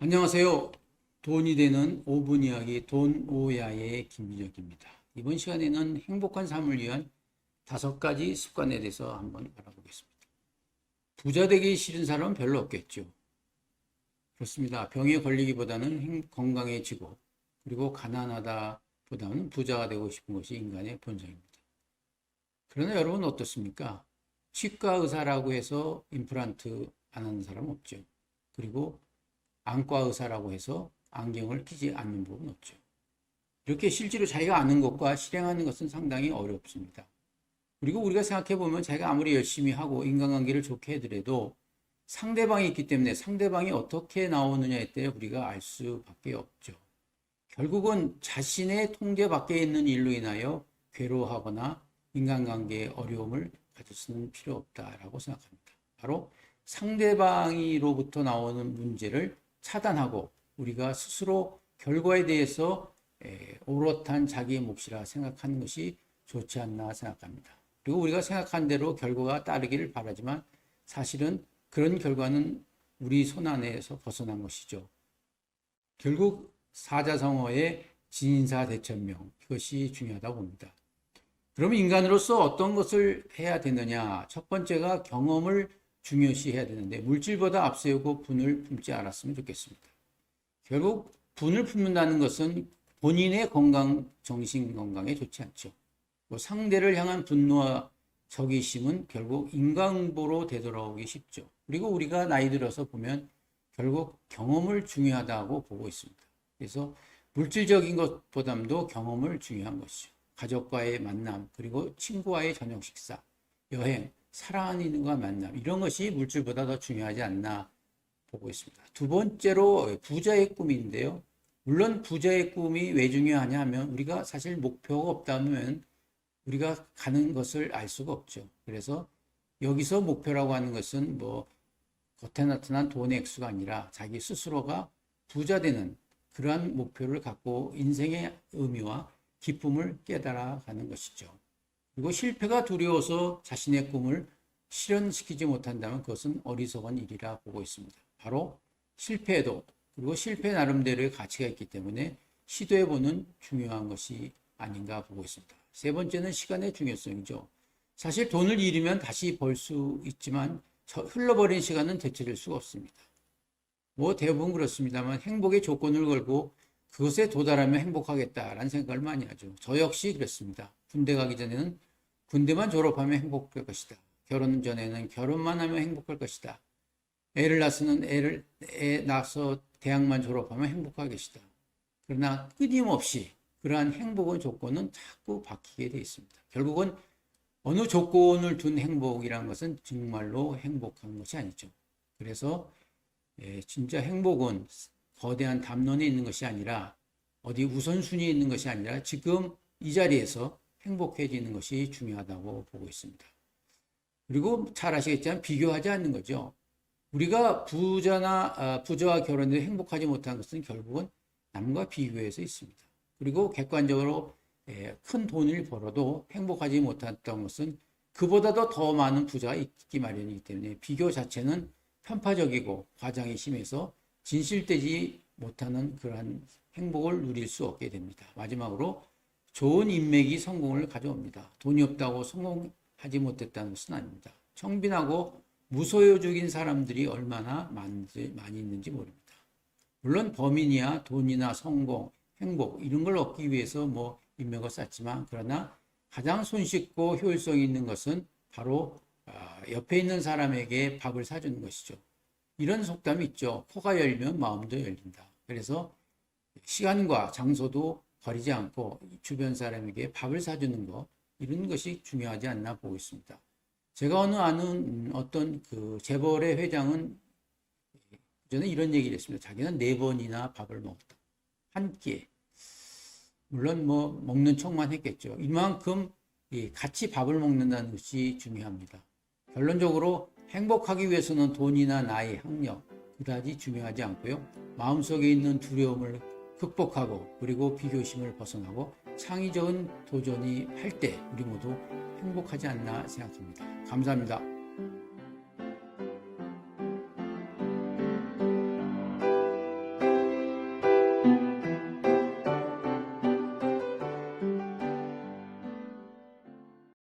안녕하세요. 돈이 되는 5분 이야기 돈오야의 김민혁입니다. 이번 시간에는 행복한 삶을 위한 5가지 습관에 대해서 한번 알아보겠습니다. 부자 되기 싫은 사람은 별로 없겠죠. 그렇습니다. 병에 걸리기보다는 건강해지고 그리고 가난하다보다는 부자가 되고 싶은 것이 인간의 본성입니다. 그러나 여러분 어떻습니까? 치과 의사라고 해서 임플란트 안 하는 사람 없죠. 그리고 안과 의사라고 해서 안경을 끼지 않는 부분 없죠. 이렇게 실제로 자기가 아는 것과 실행하는 것은 상당히 어렵습니다. 그리고 우리가 생각해 보면 자기가 아무리 열심히 하고 인간관계를 좋게 해더라도 상대방이 있기 때문에 상대방이 어떻게 나오느냐에 대해 우리가 알 수밖에 없죠. 결국은 자신의 통제 밖에 있는 일로 인하여 괴로워하거나 인간관계에 어려움을 가질 수는 필요 없다라고 생각합니다. 바로 상대방으로부터 나오는 문제를 차단하고 우리가 스스로 결과에 대해서 오롯한 자기의 몫이라 생각하는 것이 좋지 않나 생각합니다. 그리고 우리가 생각한 대로 결과가 따르기를 바라지만 사실은 그런 결과는 우리 손 안에서 벗어난 것이죠. 결국 사자성어의 진인사대천명, 이것이 중요하다고 봅니다. 그러면 인간으로서 어떤 것을 해야 되느냐? 첫 번째가 경험을 중요시해야 되는데 물질보다 앞세우고 분을 품지 않았으면 좋겠습니다. 결국 분을 품는다는 것은 본인의 건강, 정신 건강에 좋지 않죠. 상대를 향한 분노와 적의심은 결국 인간보로 되돌아오기 쉽죠. 그리고 우리가 나이 들어서 보면 결국 경험을 중요하다고 보고 있습니다. 그래서 물질적인 것보다도 경험을 중요한 것이죠. 가족과의 만남, 그리고 친구와의 저녁 식사, 여행, 사랑하는 이들과 만남, 이런 것이 물질보다 더 중요하지 않나 보고 있습니다. 두 번째로 부자의 꿈인데요. 물론 부자의 꿈이 왜 중요하냐 하면 우리가 사실 목표가 없다면 우리가 가는 것을 알 수가 없죠. 그래서 여기서 목표라고 하는 것은 뭐 겉에 나타난 돈의 액수가 아니라 자기 스스로가 부자 되는 그러한 목표를 갖고 인생의 의미와 기쁨을 깨달아가는 것이죠. 그리고 실패가 두려워서 자신의 꿈을 실현시키지 못한다면 그것은 어리석은 일이라 보고 있습니다. 바로 실패에도 그리고 실패 나름대로의 가치가 있기 때문에 시도해보는 중요한 것이 아닌가 보고 있습니다. 세 번째는 시간의 중요성이죠. 사실 돈을 잃으면 다시 벌 수 있지만 흘러버린 시간은 되찾을 수가 없습니다. 뭐 대부분 그렇습니다만 행복의 조건을 걸고 그것에 도달하면 행복하겠다라는 생각을 많이 하죠. 저 역시 그랬습니다. 군대 가기 전에는 군대만 졸업하면 행복할 것이다. 결혼 전에는 결혼만 하면 행복할 것이다. 애를 낳아서는 애 낳아서 대학만 졸업하면 행복할 것이다. 그러나 끊임없이 그러한 행복의 조건은 자꾸 바뀌게 되어 있습니다. 결국은 어느 조건을 둔 행복이라는 것은 정말로 행복한 것이 아니죠. 그래서 진짜 행복은 거대한 담론에 있는 것이 아니라 어디 우선순위에 있는 것이 아니라 지금 이 자리에서 행복해지는 것이 중요하다고 보고 있습니다. 그리고 잘 아시겠지만 비교하지 않는 거죠. 우리가 부자와 결혼해서 행복하지 못한 것은 결국은 남과 비교해서 있습니다. 그리고 객관적으로 큰 돈을 벌어도 행복하지 못했던 것은 그보다도 더 많은 부자가 있기 마련이기 때문에 비교 자체는 편파적이고 과장이 심해서 진실되지 못하는 그러한 행복을 누릴 수 없게 됩니다. 마지막으로 좋은 인맥이 성공을 가져옵니다. 돈이 없다고 성공하지 못했다는 것은 아닙니다. 청빈하고 무소유적인 사람들이 얼마나 많이 있는지 모릅니다. 물론 범인이야 돈이나 성공, 행복 이런 걸 얻기 위해서 뭐 인맥을 쌓지만 그러나 가장 손쉽고 효율성 있는 것은 바로 옆에 있는 사람에게 밥을 사주는 것이죠. 이런 속담이 있죠. 코가 열면 마음도 열린다. 그래서 시간과 장소도 버리지 않고 주변 사람에게 밥을 사주는 것, 이런 것이 중요하지 않나 보고 있습니다. 제가 아는 어떤 그 재벌의 회장은 저는 이런 얘기를 했습니다. 자기는 4번이나 밥을 먹었다. 한 끼에. 물론 뭐 먹는 척만 했겠죠. 이만큼 같이 밥을 먹는다는 것이 중요합니다. 결론적으로 행복하기 위해서는 돈이나 나이, 학력 그다지 중요하지 않고요. 마음속에 있는 두려움을 극복하고 그리고 비교심을 벗어나고 창의적인 도전이 할 때 우리 모두 행복하지 않나 생각합니다. 감사합니다.